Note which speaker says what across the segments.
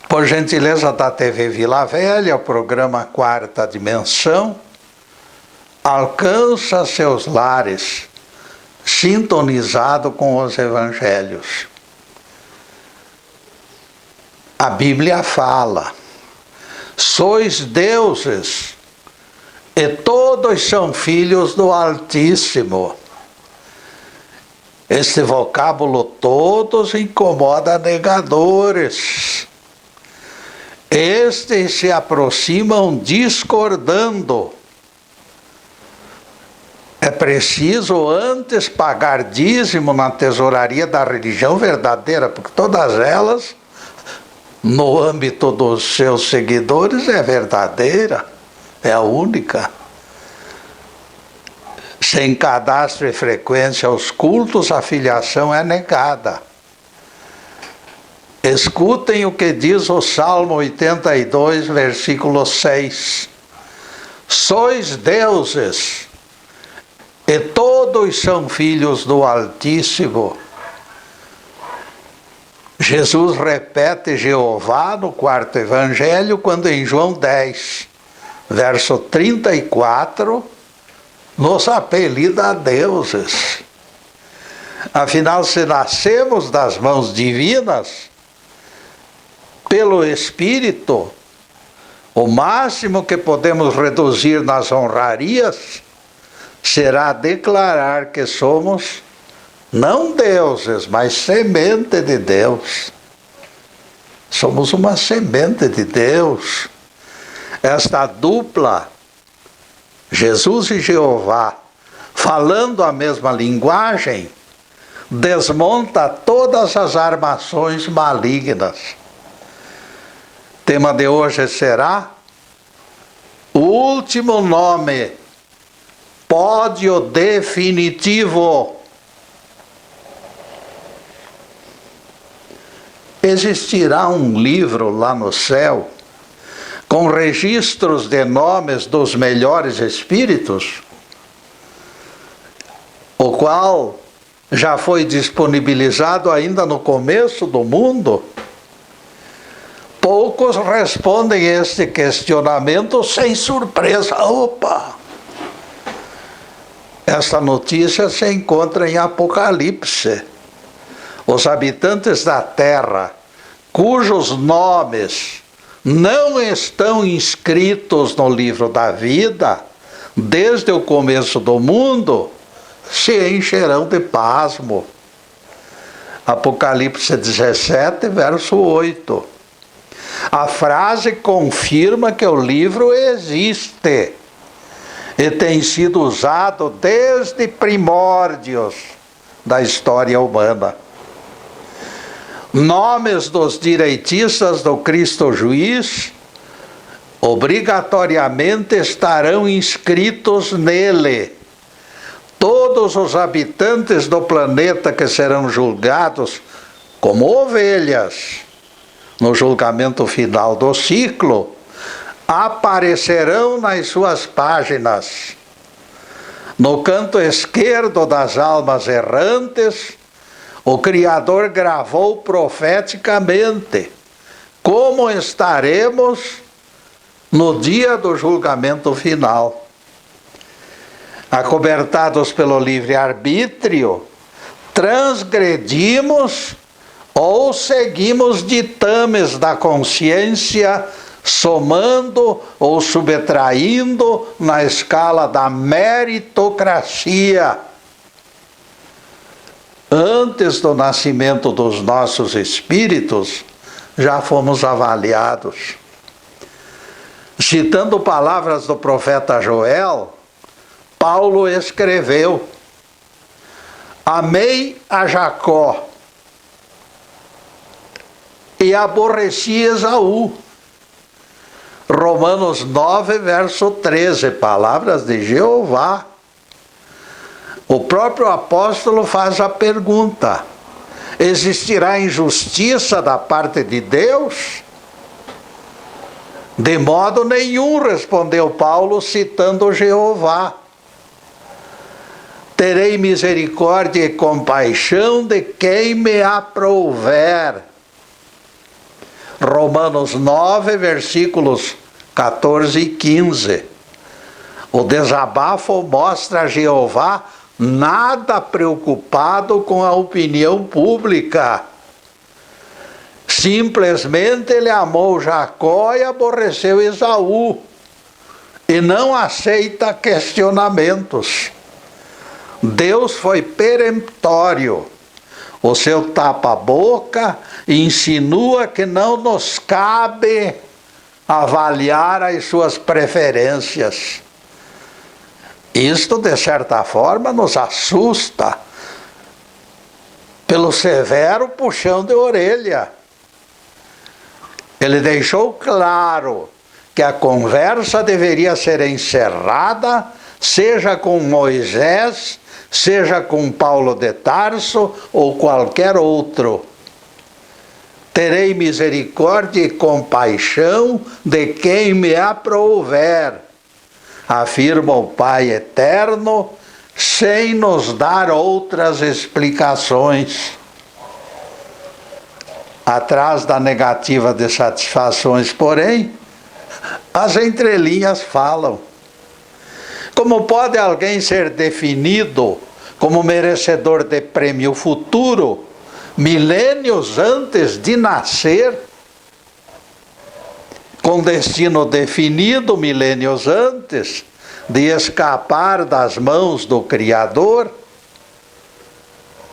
Speaker 1: Por gentileza da TV Vila Velha, o programa Quarta Dimensão alcança seus lares, sintonizado com os evangelhos. A Bíblia fala: sois deuses, e todos são filhos do Altíssimo. Este vocábulo todos incomoda negadores. Estes se aproximam discordando. É preciso antes pagar dízimo na tesouraria da religião verdadeira, porque todas elas, no âmbito dos seus seguidores, é verdadeira, é a única. Sem cadastro e frequência aos cultos, a filiação é negada. Escutem o que diz o Salmo 82, versículo 6. Sois deuses, e todos são filhos do Altíssimo. Jesus repete Jeová no quarto evangelho, quando em João 10, verso 34, nos apelida deuses. Afinal, se nascemos das mãos divinas, pelo Espírito, o máximo que podemos reduzir nas honrarias será declarar que somos não deuses, mas semente de Deus. Somos uma semente de Deus. Esta dupla, Jesus e Jeová, falando a mesma linguagem, desmonta todas as armações malignas. O tema de hoje será: o último nome, pódio definitivo. Existirá um livro lá no céu com registros de nomes dos melhores espíritos, o qual já foi disponibilizado ainda no começo do mundo? Poucos respondem este questionamento sem surpresa. Opa! Esta notícia se encontra em Apocalipse. Os habitantes da terra, cujos nomes não estão inscritos no livro da vida, desde o começo do mundo, se encherão de pasmo. Apocalipse 17, verso 8. A frase confirma que o livro existe e tem sido usado desde primórdios da história humana. Nomes dos direitistas do Cristo Juiz obrigatoriamente estarão inscritos nele. Todos os habitantes do planeta que serão julgados como ovelhas no julgamento final do ciclo aparecerão nas suas páginas. No canto esquerdo das almas errantes, o Criador gravou profeticamente como estaremos no dia do julgamento final. Acobertados pelo livre-arbítrio, transgredimos ou seguimos ditames da consciência, somando ou subtraindo na escala da meritocracia. Antes do nascimento dos nossos espíritos, já fomos avaliados. Citando palavras do profeta Joel, Paulo escreveu: amei a Jacó e aborreci Esaú. Romanos 9, verso 13, palavras de Jeová. O próprio apóstolo faz a pergunta: existirá injustiça da parte de Deus? De modo nenhum, respondeu Paulo, citando Jeová. Terei misericórdia e compaixão de quem me aprouver. Romanos 9, versículos 14 e 15. O desabafo mostra a Jeová nada preocupado com a opinião pública. Simplesmente ele amou Jacó e aborreceu Esaú. E não aceita questionamentos. Deus foi peremptório. O seu tapa-boca insinua que não nos cabe avaliar as suas preferências. Isto, de certa forma, nos assusta pelo severo puxão de orelha. Ele deixou claro que a conversa deveria ser encerrada, seja com Moisés, seja com Paulo de Tarso ou qualquer outro. Terei misericórdia e compaixão de quem me aprouver, afirma o Pai Eterno, sem nos dar outras explicações. Atrás da negativa de satisfações, porém, as entrelinhas falam. Como pode alguém ser definido como merecedor de prêmio futuro, milênios antes de nascer? Com destino definido, milênios antes de escapar das mãos do Criador?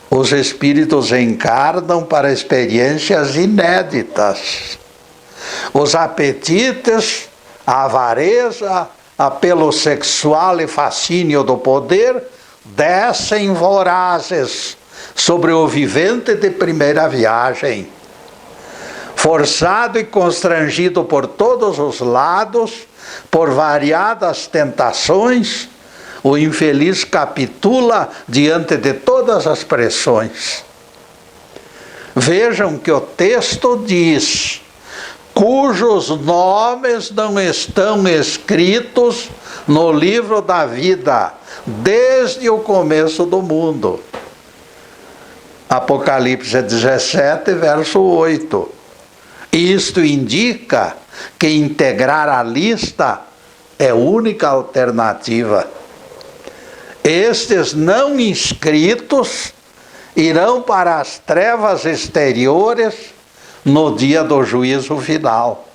Speaker 1: Os espíritos encarnam para experiências inéditas. Os apetites, a avareza, apelo sexual e fascínio do poder descem vorazes sobre o vivente de primeira viagem. Forçado e constrangido por todos os lados, por variadas tentações, o infeliz capitula diante de todas as pressões. Vejam que o texto diz: cujos nomes não estão escritos no livro da vida, desde o começo do mundo. Apocalipse 17, verso 8. Isto indica que integrar a lista é a única alternativa. Estes não inscritos irão para as trevas exteriores no dia do juízo final.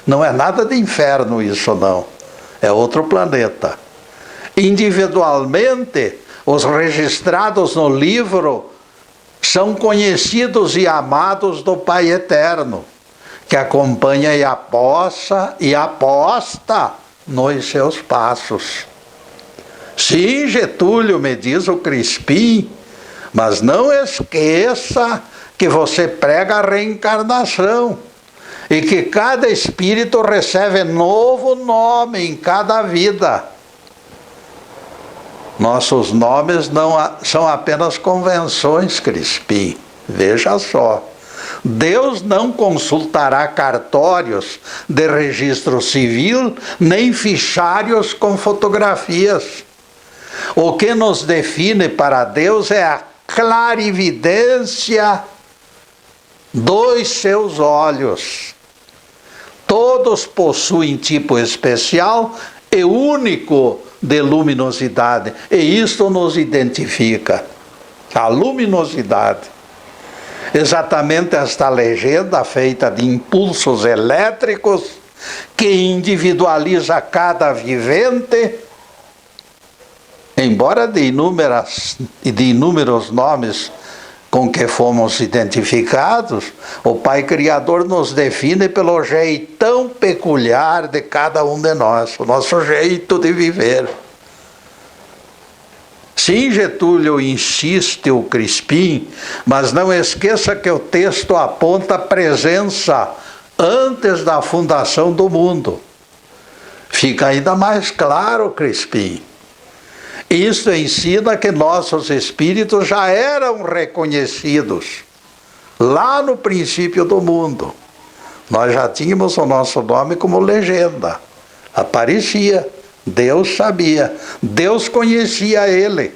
Speaker 1: Não é nada de inferno isso, não. É outro planeta. Individualmente, os registrados no livro são conhecidos e amados do Pai Eterno, que acompanha e aposta nos seus passos. Sim, Getúlio, me diz o Crispim, mas não esqueça que você prega a reencarnação e que cada espírito recebe novo nome em cada vida. Nossos nomes não são apenas convenções, Crispim. Veja só. Deus não consultará cartórios de registro civil, nem fichários com fotografias. O que nos define para Deus é a clarividência dos seus olhos. Todos possuem tipo especial e único de luminosidade, e isto nos identifica, a luminosidade. Exatamente esta legenda feita de impulsos elétricos que individualiza cada vivente, embora de inúmeros nomes com que fomos identificados, o Pai Criador nos define pelo jeitão peculiar de cada um de nós, o nosso jeito de viver. Sim, Getúlio, insiste o Crispim, mas não esqueça que o texto aponta a presença antes da fundação do mundo. Fica ainda mais claro, Crispim. Isto ensina que nossos espíritos já eram reconhecidos lá no princípio do mundo. Nós já tínhamos o nosso nome como legenda. Aparecia, Deus sabia, Deus conhecia ele.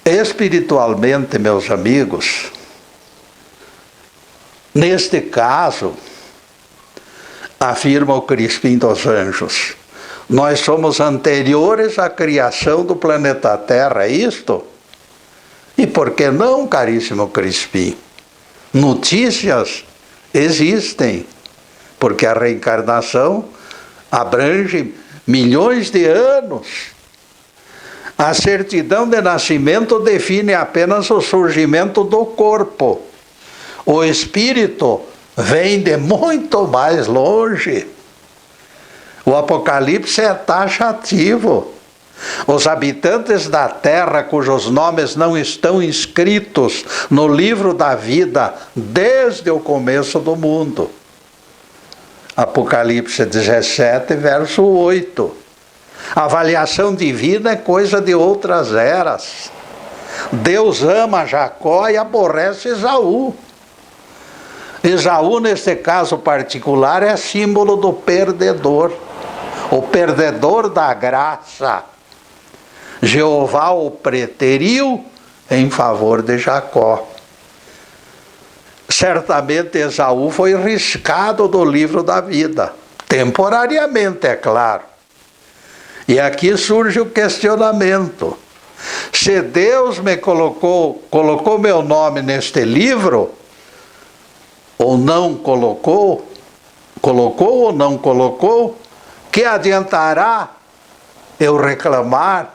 Speaker 1: Espiritualmente, meus amigos, Neste caso, afirma o Crispim dos Anjos, nós somos anteriores à criação do planeta Terra, é isto? E por que não, caríssimo Crispim? Notícias existem, porque a reencarnação abrange milhões de anos. A certidão de nascimento define apenas o surgimento do corpo. O espírito vem de muito mais longe. O Apocalipse é taxativo. Os habitantes da terra cujos nomes não estão inscritos no livro da vida desde o começo do mundo. Apocalipse 17, verso 8. A avaliação divina é coisa de outras eras. Deus ama Jacó e aborrece Esaú. Esaú, neste caso particular, é símbolo do perdedor. O perdedor da graça. Jeová o preteriu em favor de Jacó. Certamente Esaú foi riscado do livro da vida. Temporariamente, é claro. E aqui surge o questionamento. Se Deus me colocou meu nome neste livro, ou não colocou ou não colocou, que adiantará eu reclamar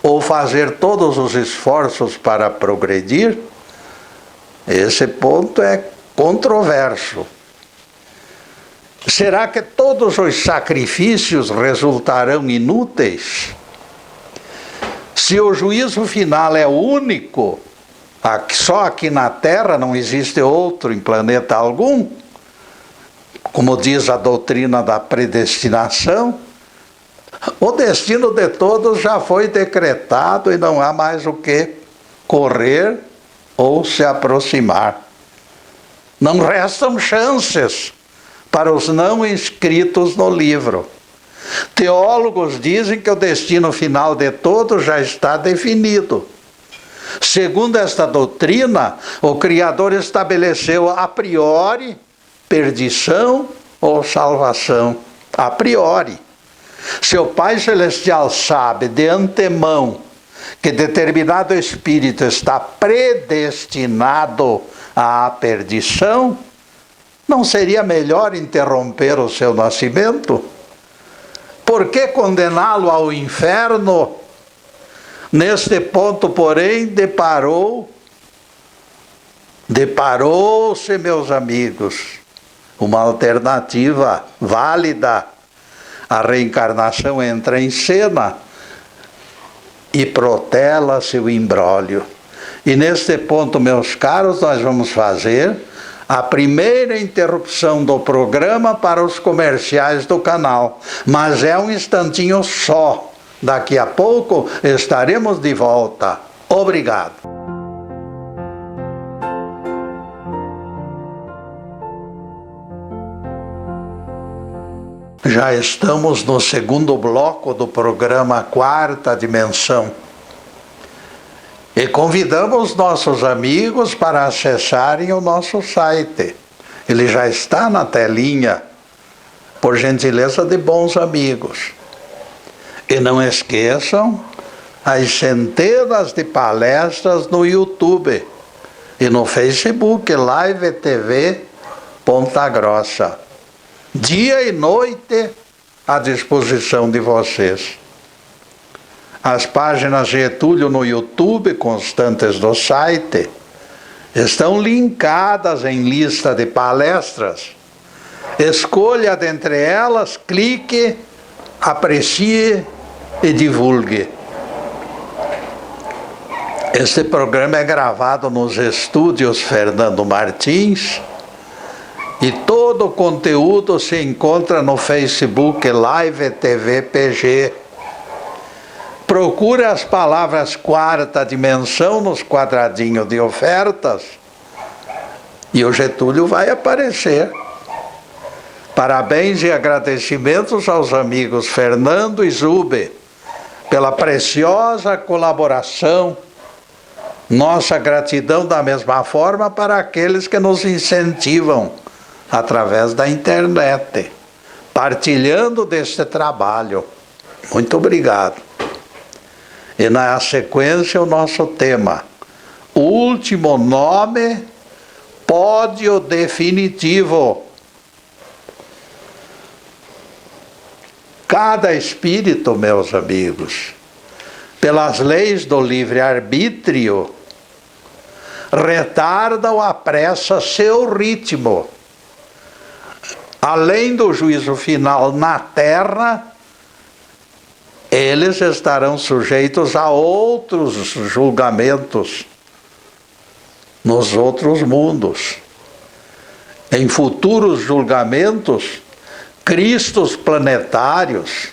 Speaker 1: ou fazer todos os esforços para progredir? Esse ponto é controverso. Será que todos os sacrifícios resultarão inúteis? Se o juízo final é único, só aqui na Terra, não existe outro em planeta algum, como diz a doutrina da predestinação, o destino de todos já foi decretado e não há mais o que correr ou se aproximar. Não restam chances para os não inscritos no livro. Teólogos dizem que o destino final de todos já está definido. Segundo esta doutrina, o Criador estabeleceu a priori perdição ou salvação. A priori. Seu Pai Celestial sabe de antemão que determinado espírito está predestinado à perdição, não seria melhor interromper o seu nascimento? Por que condená-lo ao inferno? Neste ponto, porém, deparou-se, meus amigos, uma alternativa válida. A reencarnação entra em cena e protela-se o imbróglio. E neste ponto, meus caros, nós vamos fazer a primeira interrupção do programa para os comerciais do canal. Mas é um instantinho só. Daqui a pouco estaremos de volta. Obrigado. Já estamos no segundo bloco do programa Quarta Dimensão. E convidamos nossos amigos para acessarem o nosso site. Ele já está na telinha, por gentileza de bons amigos. E não esqueçam as centenas de palestras no YouTube e no Facebook, Live TV Ponta Grossa. Dia e noite à disposição de vocês. As páginas Getúlio no YouTube, constantes do site, estão linkadas em lista de palestras. Escolha dentre elas, clique, aprecie e divulgue. Este programa é gravado nos estúdios Fernando Martins e todo o conteúdo se encontra no Facebook Live TV PG. Procure as palavras Quarta Dimensão nos quadradinhos de ofertas e o Getúlio vai aparecer. Parabéns e agradecimentos aos amigos Fernando e Zube pela preciosa colaboração Nossa gratidão da mesma forma para aqueles que nos incentivam através da internet, partilhando deste trabalho. Muito obrigado. E na sequência o nosso tema, o último nome, pódio definitivo. Cada espírito, meus amigos, pelas leis do livre-arbítrio, retarda ou apressa seu ritmo. Além do juízo final na terra, eles estarão sujeitos a outros julgamentos nos outros mundos. Em futuros julgamentos, cristos planetários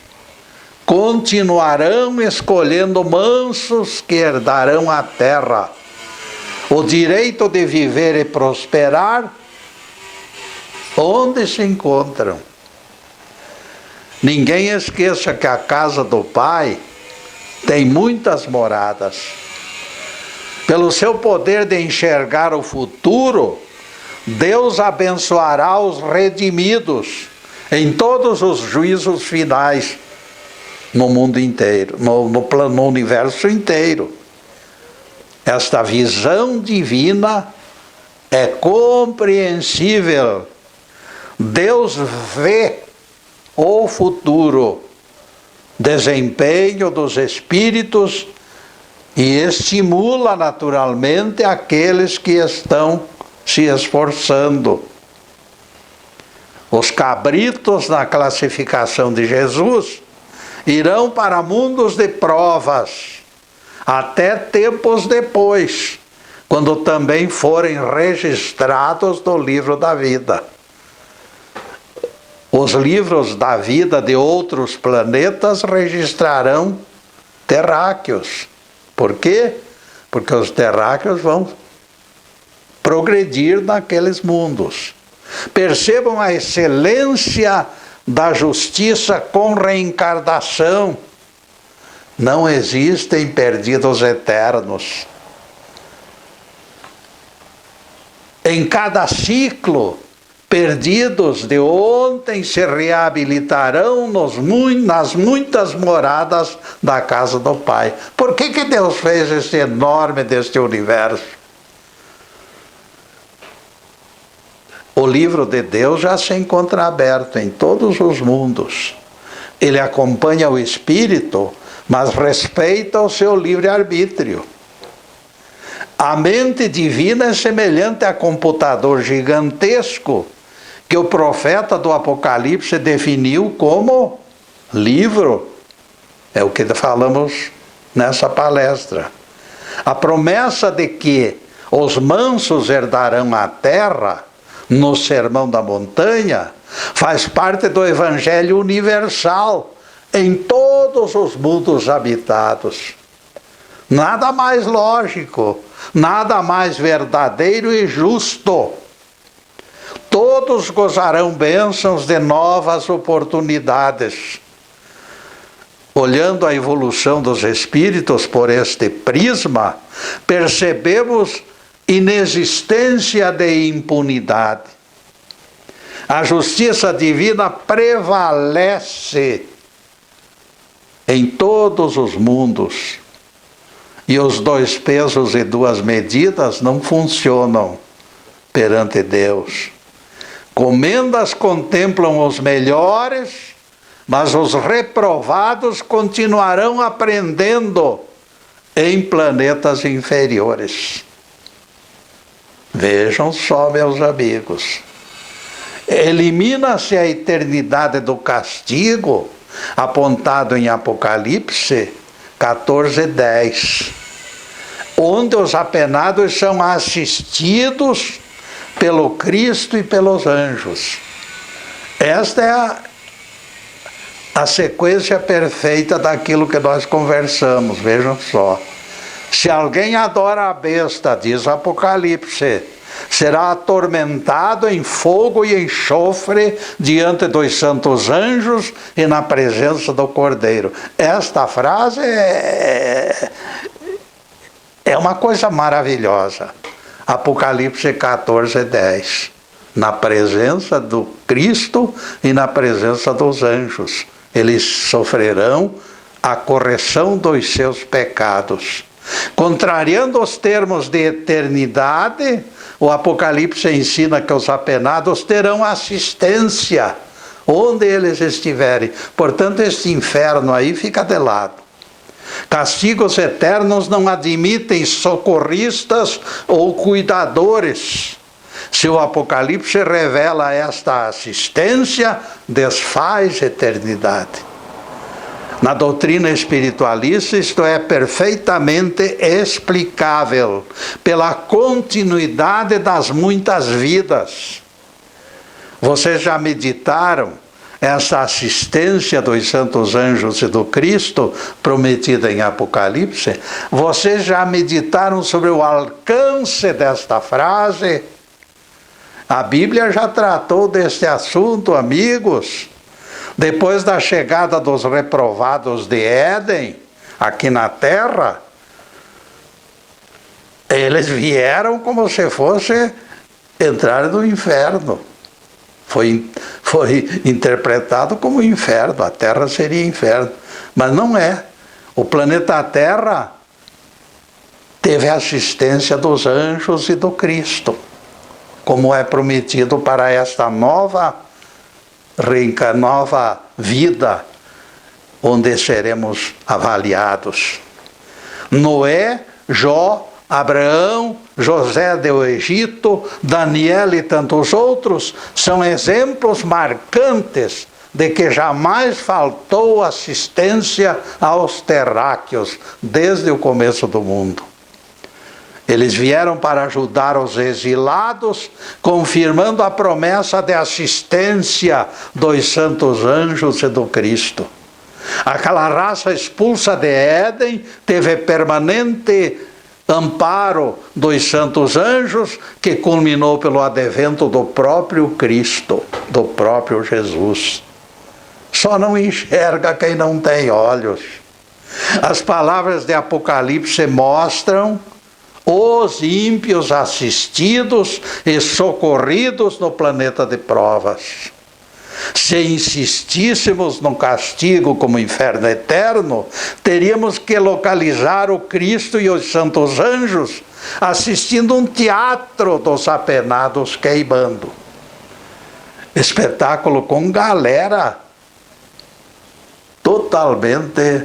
Speaker 1: continuarão escolhendo mansos que herdarão a terra, o direito de viver e prosperar onde se encontram. Ninguém esqueça que a casa do Pai tem muitas moradas. Pelo seu poder de enxergar o futuro, Deus abençoará os redimidos em todos os juízos finais no mundo inteiro, no universo inteiro. Esta visão divina é compreensível. Deus vê o futuro, desempenho dos espíritos e estimula naturalmente aqueles que estão se esforçando. Os cabritos na classificação de Jesus irão para mundos de provas, até tempos depois, quando também forem registrados no livro da vida. Os livros da vida de outros planetas registrarão terráqueos. Por quê? Porque os terráqueos vão progredir naqueles mundos. Percebam a excelência da justiça com reencarnação. Não existem perdidos eternos. Em cada ciclo, perdidos de ontem se reabilitarão nas muitas moradas da casa do Pai. Por que Deus fez esse enorme deste universo? O livro de Deus já se encontra aberto em todos os mundos. Ele acompanha o espírito, mas respeita o seu livre-arbítrio. A mente divina é semelhante a computador gigantesco que o profeta do Apocalipse definiu como livro. É o que falamos nessa palestra. A promessa de que os mansos herdarão a terra no Sermão da Montanha faz parte do Evangelho universal em todos os mundos habitados. Nada mais lógico, nada mais verdadeiro e justo. Todos gozarão bênçãos de novas oportunidades. Olhando a evolução dos espíritos por este prisma, percebemos inexistência de impunidade. A justiça divina prevalece em todos os mundos. E os 2 pesos e 2 medidas não funcionam perante Deus. Comendas contemplam os melhores, mas os reprovados continuarão aprendendo em planetas inferiores. Vejam só, meus amigos. Elimina-se a eternidade do castigo, apontado em Apocalipse 14:10, onde os apenados são assistidos pelo Cristo e pelos anjos. Esta é a sequência perfeita daquilo que nós conversamos, vejam só. Se alguém adora a besta, diz Apocalipse, será atormentado em fogo e enxofre diante dos santos anjos e na presença do Cordeiro. Esta frase é É uma coisa maravilhosa. Apocalipse 14:10. Na presença do Cristo e na presença dos anjos. Eles sofrerão a correção dos seus pecados. Contrariando os termos de eternidade, o Apocalipse ensina que os apenados terão assistência onde eles estiverem. Portanto, este inferno aí fica de lado. Castigos eternos não admitem socorristas ou cuidadores. Se o Apocalipse revela esta assistência, desfaz eternidade. Na doutrina espiritualista, isto é perfeitamente explicável pela continuidade das muitas vidas. Vocês já meditaram essa assistência dos santos anjos e do Cristo prometida em Apocalipse? Vocês já meditaram sobre o alcance desta frase? A Bíblia já tratou deste assunto, amigos. Depois da chegada dos reprovados de Éden, aqui na terra, eles vieram como se fosse entrar no inferno. Foi interpretado como inferno, a terra seria inferno. Mas não é. O planeta Terra teve a assistência dos anjos e do Cristo, como é prometido para esta nova vida, onde seremos avaliados. Noé, Jó, Abraão, José do Egito, Daniel e tantos outros são exemplos marcantes de que jamais faltou assistência aos terráqueos desde o começo do mundo. Eles vieram para ajudar os exilados, confirmando a promessa de assistência dos santos anjos e do Cristo. Aquela raça expulsa de Éden teve permanente amparo dos santos anjos, que culminou pelo advento do próprio Cristo, do próprio Jesus. Só não enxerga quem não tem olhos. As palavras de Apocalipse mostram os ímpios assistidos e socorridos no planeta de provas. Se insistíssemos no castigo como inferno eterno, teríamos que localizar o Cristo e os santos anjos assistindo um teatro dos apenados queimando. Espetáculo com galera totalmente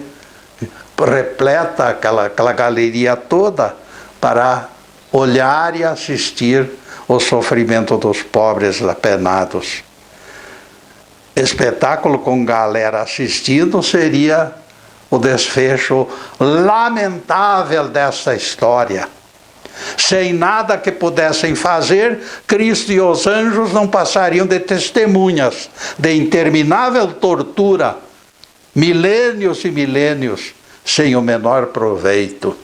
Speaker 1: repleta, aquela galeria toda, para olhar e assistir o sofrimento dos pobres apenados. Espetáculo com galera assistindo seria o desfecho lamentável dessa história. Sem nada que pudessem fazer, Cristo e os anjos não passariam de testemunhas de interminável tortura, milênios e milênios, sem o menor proveito.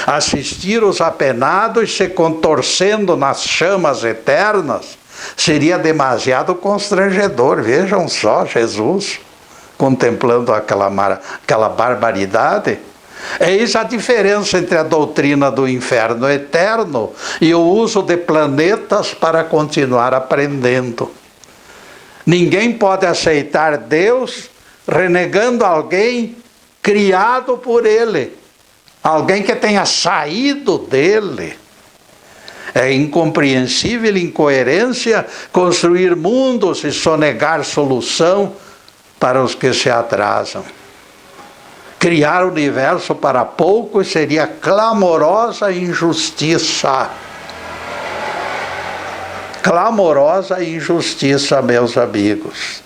Speaker 1: Assistir os apenados se contorcendo nas chamas eternas seria demasiado constrangedor. Vejam só Jesus contemplando aquela barbaridade. Eis a diferença entre a doutrina do inferno eterno e o uso de planetas para continuar aprendendo. Ninguém pode aceitar Deus renegando alguém criado por Ele, alguém que tenha saído dele. É incompreensível incoerência construir mundos e sonegar solução para os que se atrasam. Criar o universo para poucos seria clamorosa injustiça. Clamorosa injustiça, meus amigos.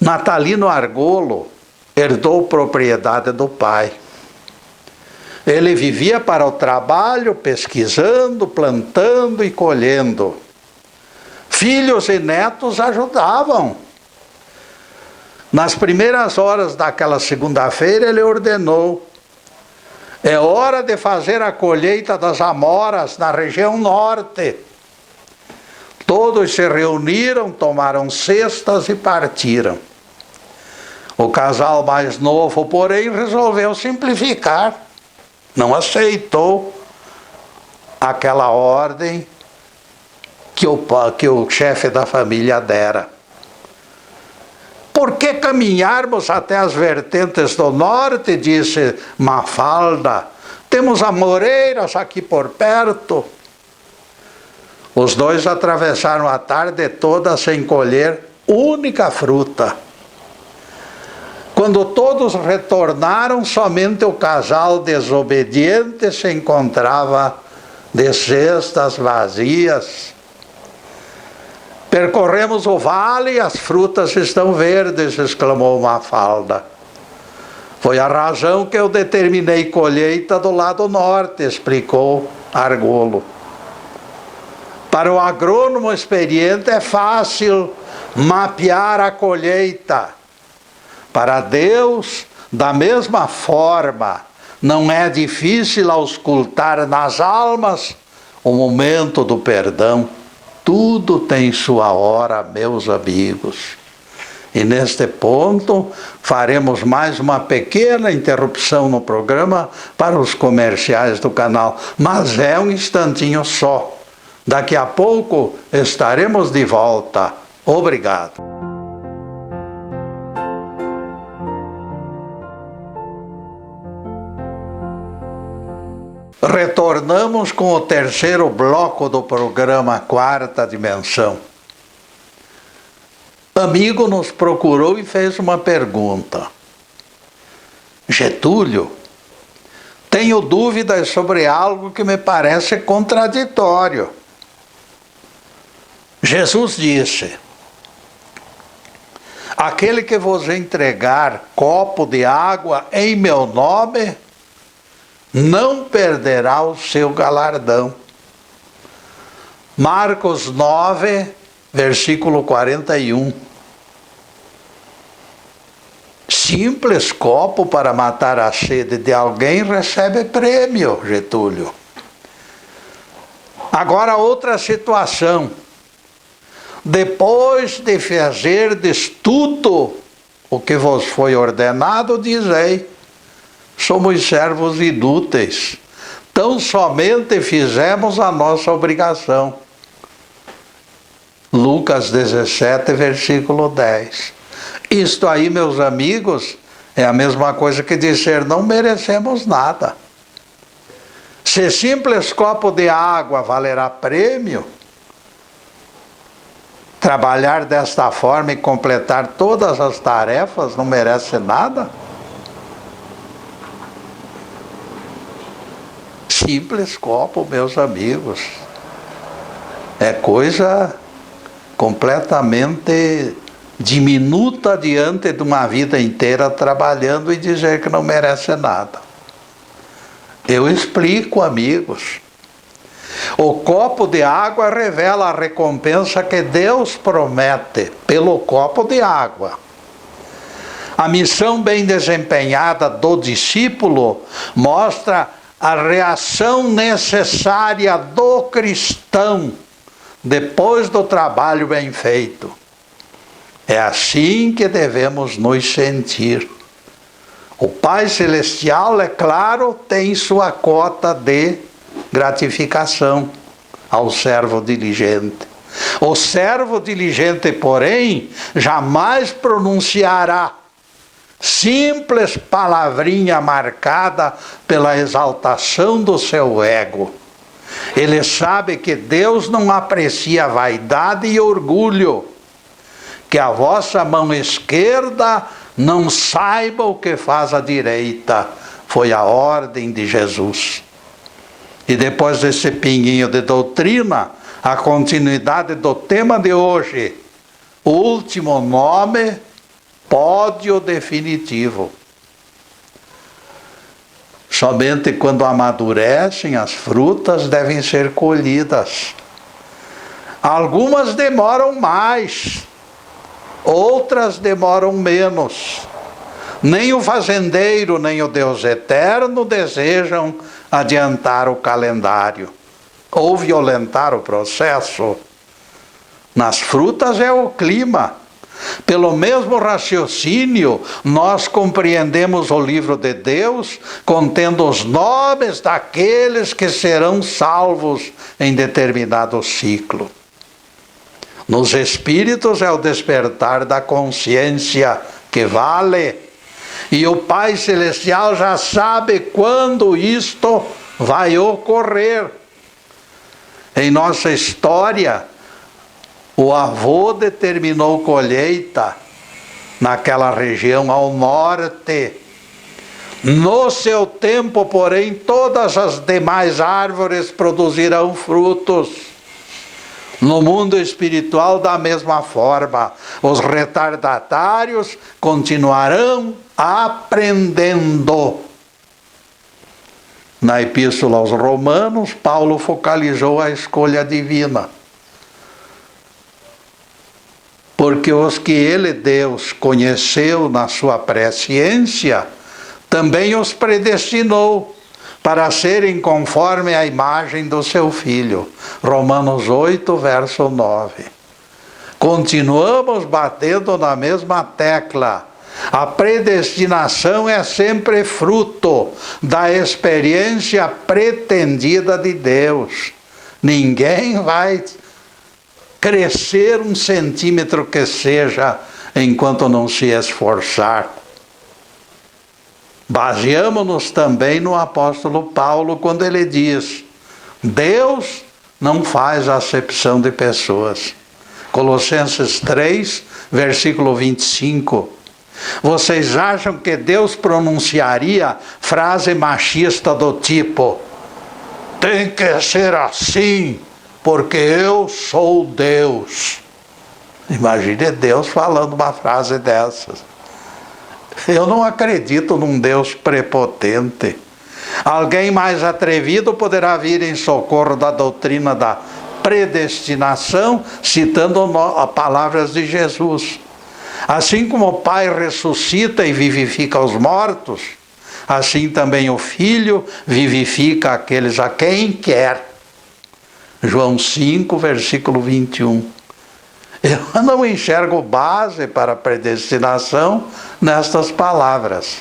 Speaker 1: Natalino Argolo herdou propriedade do pai. Ele vivia para o trabalho, pesquisando, plantando e colhendo. Filhos e netos ajudavam. Nas primeiras horas daquela segunda-feira, ele ordenou: é hora de fazer a colheita das amoras na região norte. Todos se reuniram, tomaram cestas e partiram. O casal mais novo, porém, resolveu simplificar. Não aceitou aquela ordem que o chefe da família dera. Por que caminharmos até as vertentes do norte, disse Mafalda. Temos amoreiras aqui por perto. Os dois atravessaram a tarde toda sem colher única fruta. Quando todos retornaram, somente o casal desobediente se encontrava de cestas vazias. Percorremos o vale e as frutas estão verdes, exclamou Mafalda. Foi a razão que eu determinei colheita do lado norte, explicou Argolo. Para o agrônomo experiente é fácil mapear a colheita. Para Deus, da mesma forma, não é difícil auscultar nas almas o momento do perdão. Tudo tem sua hora, meus amigos. E neste ponto, faremos mais uma pequena interrupção no programa para os comerciais do canal. Mas é um instantinho só. Daqui a pouco estaremos de volta. Obrigado. Retornamos com o terceiro bloco do programa Quarta Dimensão. Amigo nos procurou e fez uma pergunta. Getúlio, tenho dúvidas sobre algo que me parece contraditório. Jesus disse: aquele que vos entregar copo de água em meu nome, não perderá o seu galardão. Marcos 9, versículo 41. Simples copo para matar a sede de alguém recebe prêmio, Getúlio. Agora outra situação. Depois de fazerdes tudo o que vos foi ordenado, dizei: somos servos inúteis, tão somente fizemos a nossa obrigação. Lucas 17, versículo 10. Isto aí, meus amigos, é a mesma coisa que dizer: não merecemos nada. Se simples copo de água valerá prêmio, trabalhar desta forma e completar todas as tarefas não merece nada? Simples copo, meus amigos, é coisa completamente diminuta diante de uma vida inteira trabalhando e dizer que não merece nada. Eu explico, amigos. O copo de água revela a recompensa que Deus promete pelo copo de água. A missão bem desempenhada do discípulo mostra a reação necessária do cristão depois do trabalho bem feito. É assim que devemos nos sentir. O Pai Celestial, é claro, tem sua cota de gratificação ao servo diligente. O servo diligente, porém, jamais pronunciará simples palavrinha marcada pela exaltação do seu ego. Ele sabe que Deus não aprecia vaidade e orgulho. Que a vossa mão esquerda não saiba o que faz a direita. Foi a ordem de Jesus. E depois desse pinguinho de doutrina, a continuidade do tema de hoje. O último nome, pódio definitivo. Somente quando amadurecem as frutas devem ser colhidas. Algumas demoram mais, outras demoram menos. Nem o fazendeiro, nem o Deus eterno desejam adiantar o calendário ou violentar o processo. Nas frutas é o clima. Pelo mesmo raciocínio, nós compreendemos o livro de Deus, contendo os nomes daqueles que serão salvos em determinado ciclo. Nos espíritos é o despertar da consciência que vale. E o Pai Celestial já sabe quando isto vai ocorrer. Em nossa história, o avô determinou colheita naquela região ao norte. No seu tempo, porém, todas as demais árvores produzirão frutos. No mundo espiritual, da mesma forma, os retardatários continuarão aprendendo. Na Epístola aos Romanos, Paulo focalizou a escolha divina. Porque os que ele, Deus, conheceu na sua presciência, também os predestinou para serem conforme a imagem do seu Filho. Romanos 8, verso 9. Continuamos batendo na mesma tecla. A predestinação é sempre fruto da experiência pretendida de Deus. Ninguém vai crescer 1 centímetro que seja enquanto não se esforçar. Baseamos-nos também no apóstolo Paulo quando ele diz: Deus não faz acepção de pessoas. Colossenses 3, versículo 25. Vocês acham que Deus pronunciaria frase machista do tipo: tem que ser assim, porque eu sou Deus? Imagine Deus falando uma frase dessas. Eu não acredito num Deus prepotente. Alguém mais atrevido poderá vir em socorro da doutrina da predestinação, citando as palavras de Jesus. Assim como o Pai ressuscita e vivifica os mortos, assim também o Filho vivifica aqueles a quem quer. João 5, versículo 21. Eu não enxergo base para a predestinação nestas palavras.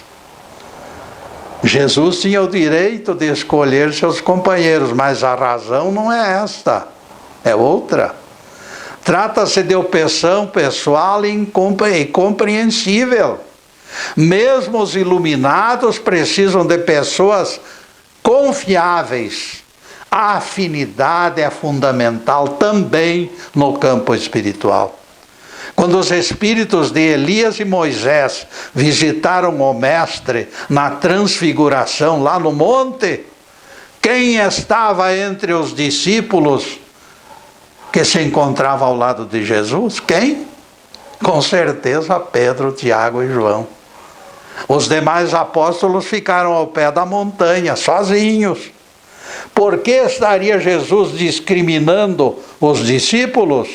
Speaker 1: Jesus tinha o direito de escolher seus companheiros, mas a razão não é esta, é outra. Trata-se de opção pessoal e incompreensível. Mesmo os iluminados precisam de pessoas confiáveis. A afinidade é fundamental também no campo espiritual. Quando os espíritos de Elias e Moisés visitaram o Mestre na transfiguração lá no monte, quem estava entre os discípulos que se encontrava ao lado de Jesus? Quem? Com certeza Pedro, Tiago e João. Os demais apóstolos ficaram ao pé da montanha, sozinhos. Por que estaria Jesus discriminando os discípulos?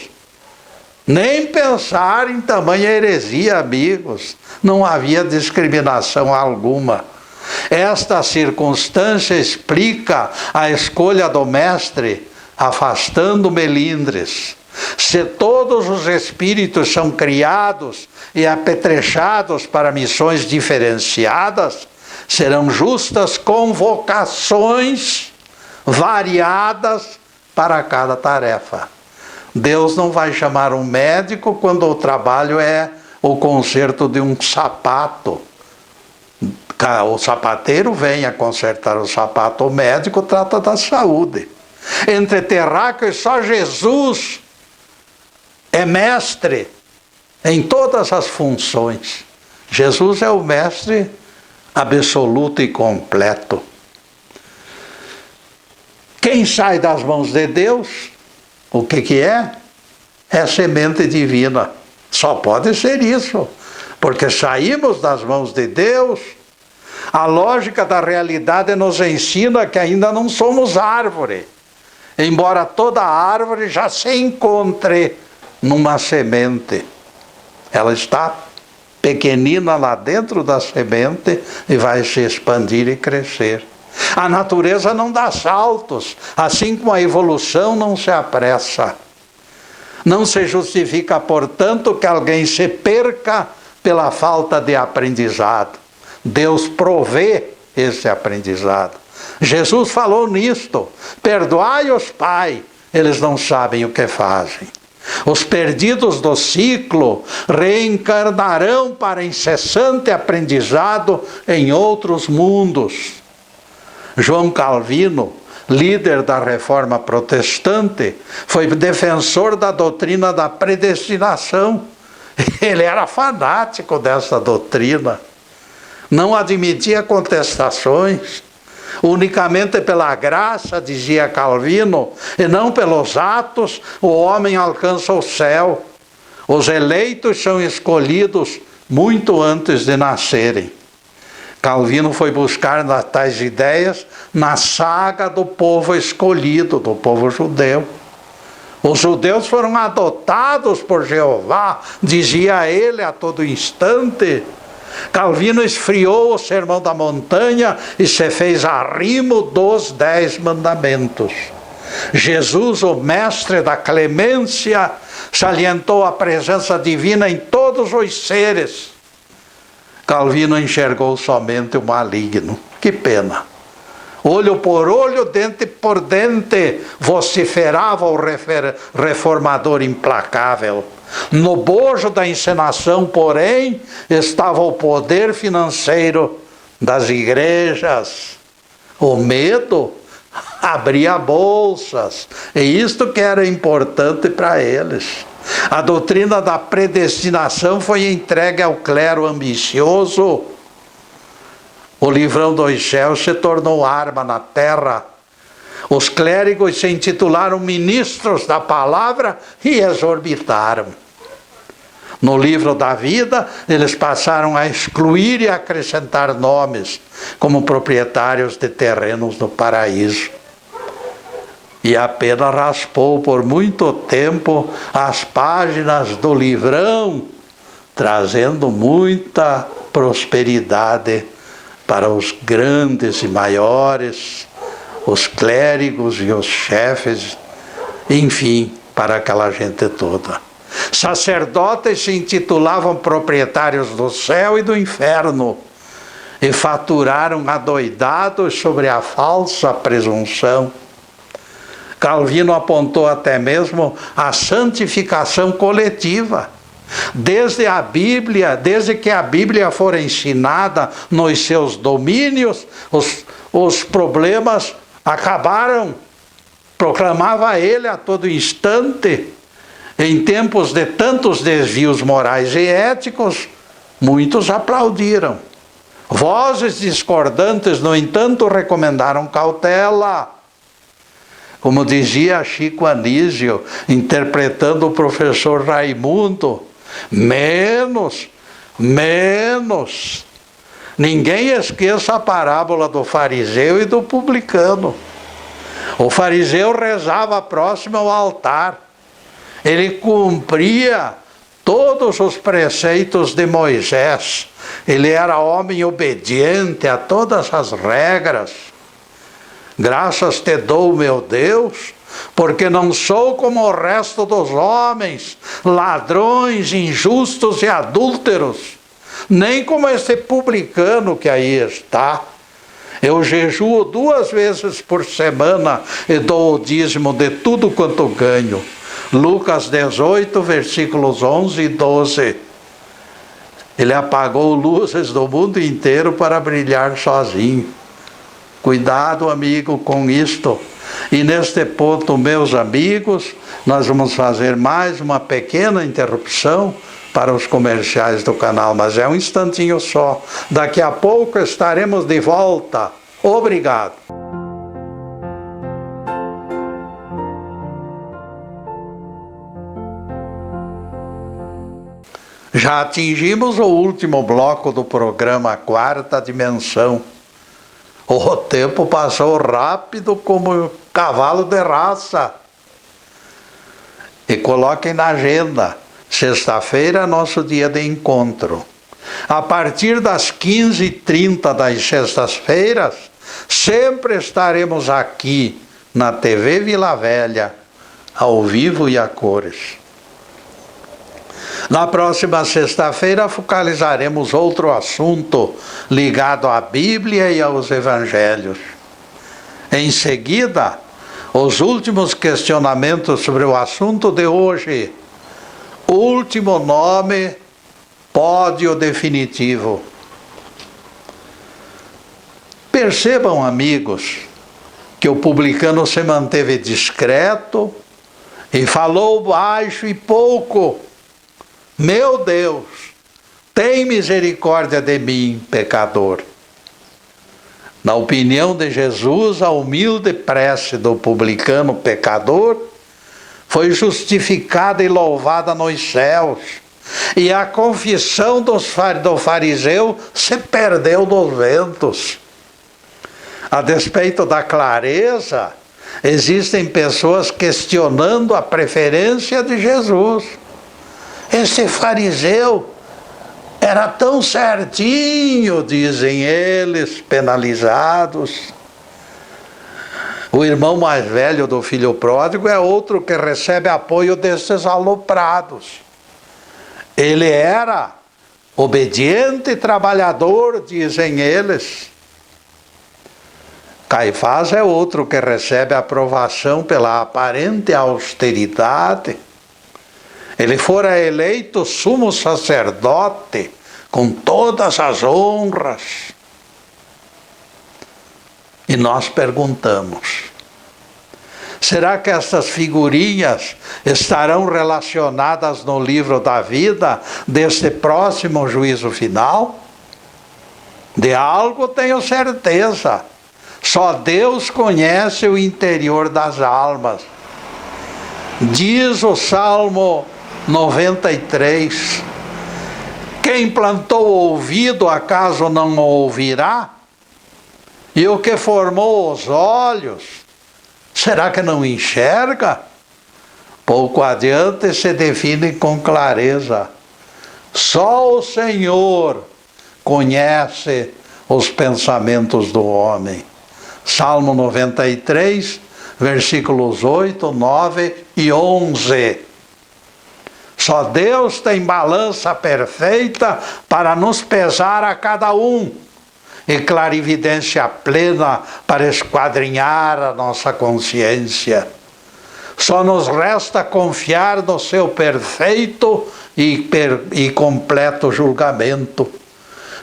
Speaker 1: Nem pensar em tamanha heresia, amigos. Não havia discriminação alguma. Esta circunstância explica a escolha do Mestre, afastando melindres. Se todos os espíritos são criados e apetrechados para missões diferenciadas, serão justas convocações variadas para cada tarefa. Deus não vai chamar um médico quando o trabalho é o conserto de um sapato. O sapateiro vem a consertar o sapato, o médico trata da saúde. Entre terráqueos, só Jesus é mestre em todas as funções. Jesus é o mestre absoluto e completo. Quem sai das mãos de Deus, o que é? É semente divina. Só pode ser isso, porque saímos das mãos de Deus. A lógica da realidade nos ensina que ainda não somos árvore, embora toda árvore já se encontre numa semente. Ela está pequenina lá dentro da semente e vai se expandir e crescer. A natureza não dá saltos, assim como a evolução não se apressa. Não se justifica, portanto, que alguém se perca pela falta de aprendizado. Deus provê esse aprendizado. Jesus falou nisto: perdoai-os, Pai, eles não sabem o que fazem. Os perdidos do ciclo reencarnarão para incessante aprendizado em outros mundos. João Calvino, líder da Reforma Protestante, foi defensor da doutrina da predestinação. Ele era fanático dessa doutrina. Não admitia contestações. Unicamente pela graça, dizia Calvino, e não pelos atos, o homem alcança o céu. Os eleitos são escolhidos muito antes de nascerem. Calvino foi buscar tais ideias na saga do povo escolhido, do povo judeu. Os judeus foram adotados por Jeová, dizia ele a todo instante. Calvino esfriou o Sermão da Montanha e se fez arrimo dos 10 mandamentos. Jesus, o mestre da clemência, salientou a presença divina em todos os seres. Calvino enxergou somente o maligno. Que pena! Olho por olho, dente por dente, vociferava o reformador implacável. No bojo da encenação, porém, estava o poder financeiro das igrejas. O medo abria bolsas, e isto que era importante para eles. A doutrina da predestinação foi entregue ao clero ambicioso. O livrão dos céus se tornou arma na terra. Os clérigos se intitularam ministros da palavra e exorbitaram. No livro da vida, eles passaram a excluir e acrescentar nomes, como proprietários de terrenos no paraíso. E a pena raspou por muito tempo as páginas do livrão, trazendo muita prosperidade para os grandes e maiores, os clérigos e os chefes, enfim, para aquela gente toda. Sacerdotes se intitulavam proprietários do céu e do inferno e faturaram adoidados sobre a falsa presunção. Calvino apontou até mesmo a santificação coletiva. Desde que a Bíblia for ensinada nos seus domínios, os problemas acabaram. Proclamava ele a todo instante. Em tempos de tantos desvios morais e éticos, muitos aplaudiram. Vozes discordantes, no entanto, recomendaram cautela. Como dizia Chico Anísio, interpretando o professor Raimundo, menos. Ninguém esqueça a parábola do fariseu e do publicano. O fariseu rezava próximo ao altar. Ele cumpria todos os preceitos de Moisés. Ele era homem obediente a todas as regras. Graças te dou, meu Deus, porque não sou como o resto dos homens, ladrões, injustos e adúlteros, nem como esse publicano que aí está. Eu jejuo 2 vezes por semana e dou o dízimo de tudo quanto ganho. Lucas 18, versículos 11 e 12. Ele apagou luzes do mundo inteiro para brilhar sozinho. Cuidado, amigo, com isto. E neste ponto, meus amigos, nós vamos fazer mais uma pequena interrupção para os comerciais do canal, mas é um instantinho só. Daqui a pouco estaremos de volta. Obrigado. Já atingimos o último bloco do programa Quarta Dimensão. O tempo passou rápido como cavalo de raça. E coloquem na agenda, sexta-feira é nosso dia de encontro. A partir das 15h30 das sextas-feiras, sempre estaremos aqui na TV Vila Velha, ao vivo e a cores. Na próxima sexta-feira focalizaremos outro assunto ligado à Bíblia e aos Evangelhos. Em seguida, os últimos questionamentos sobre o assunto de hoje. Último nome, pódio definitivo. Percebam, amigos, que o publicano se manteve discreto e falou baixo e pouco. Meu Deus, tem misericórdia de mim, pecador. Na opinião de Jesus, a humilde prece do publicano pecador foi justificada e louvada nos céus, e a confissão do fariseu se perdeu nos ventos. A despeito da clareza, existem pessoas questionando a preferência de Jesus. Esse fariseu era tão certinho, dizem eles, penalizados. O irmão mais velho do filho pródigo é outro que recebe apoio desses aloprados. Ele era obediente e trabalhador, dizem eles. Caifás é outro que recebe aprovação pela aparente austeridade. Ele fora eleito sumo sacerdote com todas as honras. E nós perguntamos, será que essas figurinhas estarão relacionadas no livro da vida deste próximo juízo final? De algo tenho certeza. Só Deus conhece o interior das almas. Diz o Salmo 93, quem plantou o ouvido, acaso não o ouvirá? E o que formou os olhos, será que não enxerga? Pouco adiante se define com clareza, só o Senhor conhece os pensamentos do homem. Salmo 93, versículos 8, 9 e 11. Só Deus tem balança perfeita para nos pesar a cada um e clarividência plena para esquadrinhar a nossa consciência. Só nos resta confiar no seu perfeito e completo julgamento.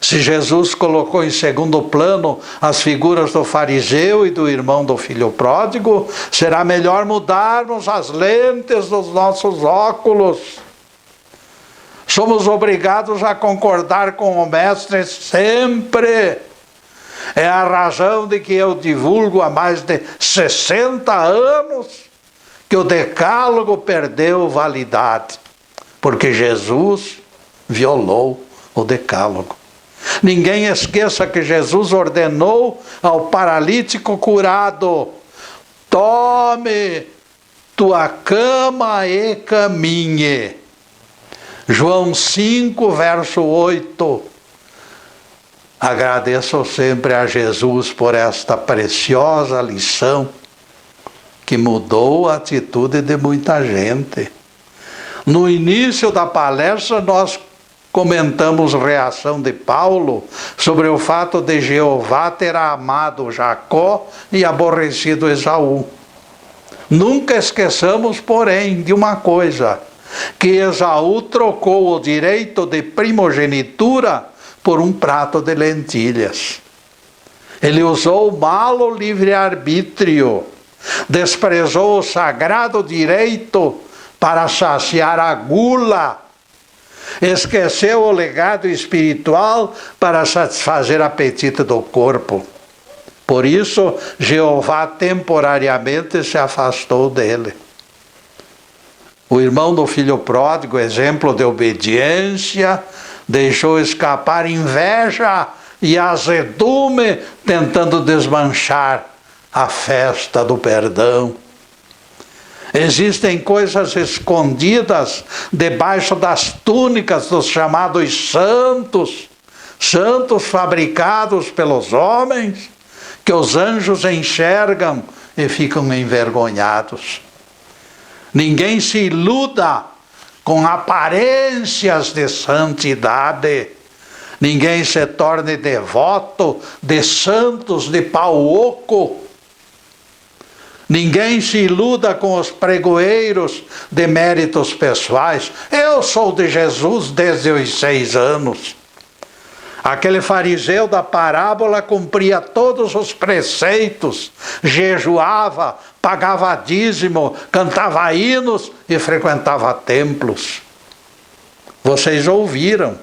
Speaker 1: Se Jesus colocou em segundo plano as figuras do fariseu e do irmão do filho pródigo, será melhor mudarmos as lentes dos nossos óculos. Somos obrigados a concordar com o Mestre sempre. É a razão de que eu divulgo há mais de 60 anos que o decálogo perdeu validade, porque Jesus violou o decálogo. Ninguém esqueça que Jesus ordenou ao paralítico curado, tome tua cama e caminhe. João 5, verso 8. Agradeço sempre a Jesus por esta preciosa lição que mudou a atitude de muita gente. No início da palestra nós comentamos reação de Paulo sobre o fato de Jeová ter amado Jacó e aborrecido Esaú. Nunca esqueçamos, porém, de uma coisa, que Esaú trocou o direito de primogenitura por um prato de lentilhas. Ele usou o malo livre-arbítrio, desprezou o sagrado direito para saciar a gula, esqueceu o legado espiritual para satisfazer o apetite do corpo. Por isso, Jeová temporariamente se afastou dele. O irmão do filho pródigo, exemplo de obediência, deixou escapar inveja e azedume, tentando desmanchar a festa do perdão. Existem coisas escondidas debaixo das túnicas dos chamados santos, santos fabricados pelos homens, que os anjos enxergam e ficam envergonhados. Ninguém se iluda com aparências de santidade. Ninguém se torne devoto de santos de pau oco. Ninguém se iluda com os pregoeiros de méritos pessoais. Eu sou de Jesus desde os 6 anos. Aquele fariseu da parábola cumpria todos os preceitos, jejuava, pagava dízimo, cantava hinos e frequentava templos. Vocês ouviram.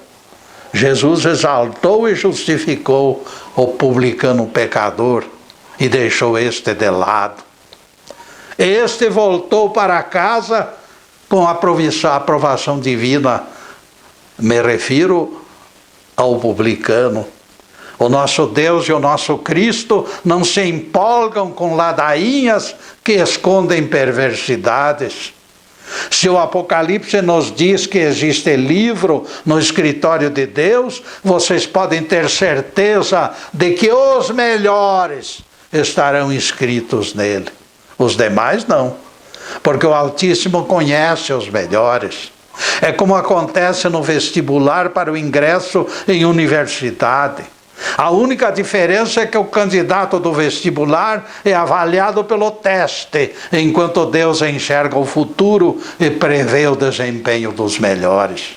Speaker 1: Jesus exaltou e justificou o publicano pecador e deixou este de lado. Este voltou para casa com a aprovação divina. Me refiro ao publicano. O nosso Deus e o nosso Cristo não se empolgam com ladainhas que escondem perversidades. Se o Apocalipse nos diz que existe livro no escritório de Deus, vocês podem ter certeza de que os melhores estarão inscritos nele. Os demais não, porque o Altíssimo conhece os melhores. É como acontece no vestibular para o ingresso em universidade. A única diferença é que o candidato do vestibular é avaliado pelo teste, enquanto Deus enxerga o futuro e prevê o desempenho dos melhores.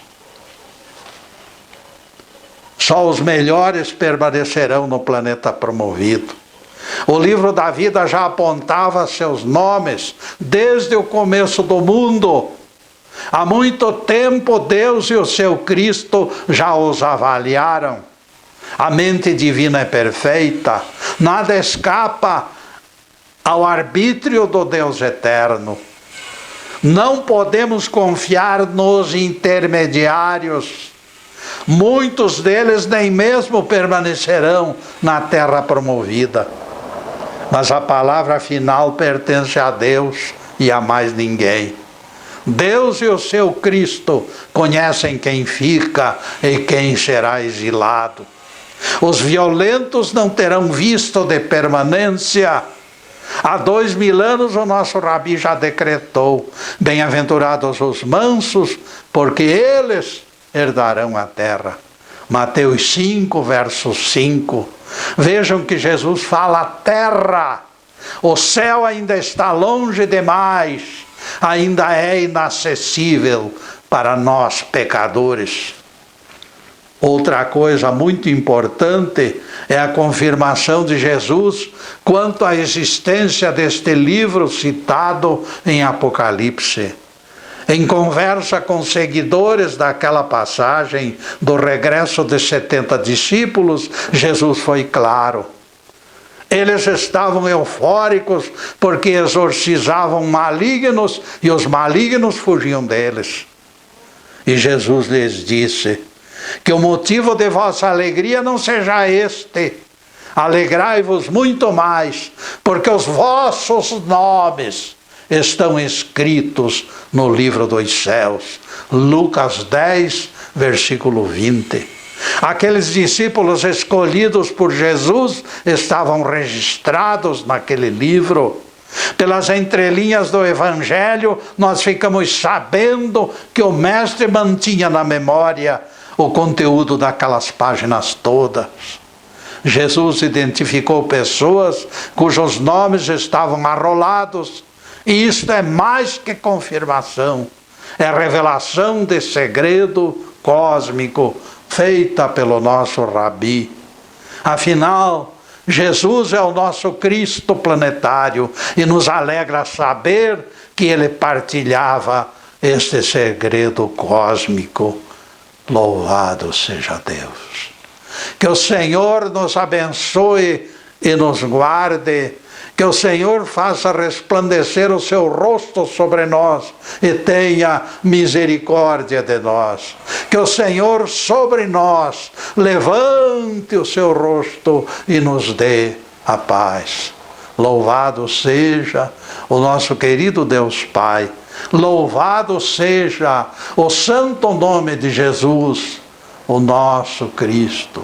Speaker 1: Só os melhores permanecerão no planeta promovido. O livro da vida já apontava seus nomes desde o começo do mundo. Há muito tempo Deus e o seu Cristo já os avaliaram. A mente divina é perfeita, nada escapa ao arbítrio do Deus eterno. Não podemos confiar nos intermediários. Muitos deles nem mesmo permanecerão na terra promovida. Mas a palavra final pertence a Deus e a mais ninguém. Deus e o seu Cristo conhecem quem fica e quem será exilado. Os violentos não terão visto de permanência. Há 2000 anos o nosso Rabi já decretou: bem-aventurados os mansos, porque eles herdarão a terra. Mateus 5, verso 5. Vejam que Jesus fala terra. O céu ainda está longe demais, ainda é inacessível para nós pecadores. Outra coisa muito importante é a confirmação de Jesus quanto à existência deste livro citado em Apocalipse. Em conversa com seguidores daquela passagem do regresso de 70 discípulos, Jesus foi claro. Eles estavam eufóricos porque exorcizavam malignos e os malignos fugiam deles. E Jesus lhes disse: que o motivo de vossa alegria não seja este. Alegrai-vos muito mais, porque os vossos nomes estão escritos no livro dos céus. Lucas 10, versículo 20. Aqueles discípulos escolhidos por Jesus estavam registrados naquele livro. Pelas entrelinhas do Evangelho, nós ficamos sabendo que o Mestre mantinha na memória o conteúdo daquelas páginas todas. Jesus identificou pessoas cujos nomes estavam arrolados, e isto é mais que confirmação, é revelação de segredo cósmico feita pelo nosso Rabi. Afinal, Jesus é o nosso Cristo planetário e nos alegra saber que ele partilhava este segredo cósmico. Louvado seja Deus. Que o Senhor nos abençoe e nos guarde. Que o Senhor faça resplandecer o seu rosto sobre nós e tenha misericórdia de nós. Que o Senhor sobre nós levante o seu rosto e nos dê a paz. Louvado seja o nosso querido Deus Pai. Louvado seja o santo nome de Jesus, o nosso Cristo.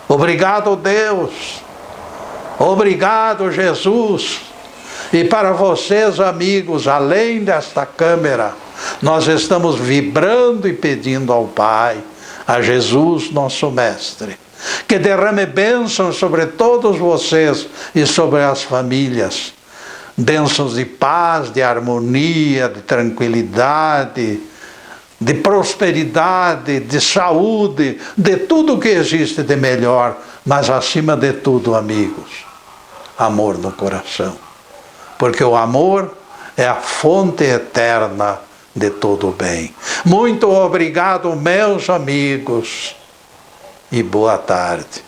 Speaker 1: Obrigado, Deus. Obrigado, Jesus. E para vocês, amigos, além desta câmera, Nós estamos vibrando e pedindo ao Pai, a Jesus, nosso Mestre, que derrame bênçãos sobre todos vocês e sobre as famílias. Bênçãos de paz, de harmonia, de tranquilidade, de prosperidade, de saúde, de tudo que existe de melhor, mas acima de tudo, amigos, amor no coração. Porque o amor é a fonte eterna de todo o bem. Muito obrigado, meus amigos, e boa tarde.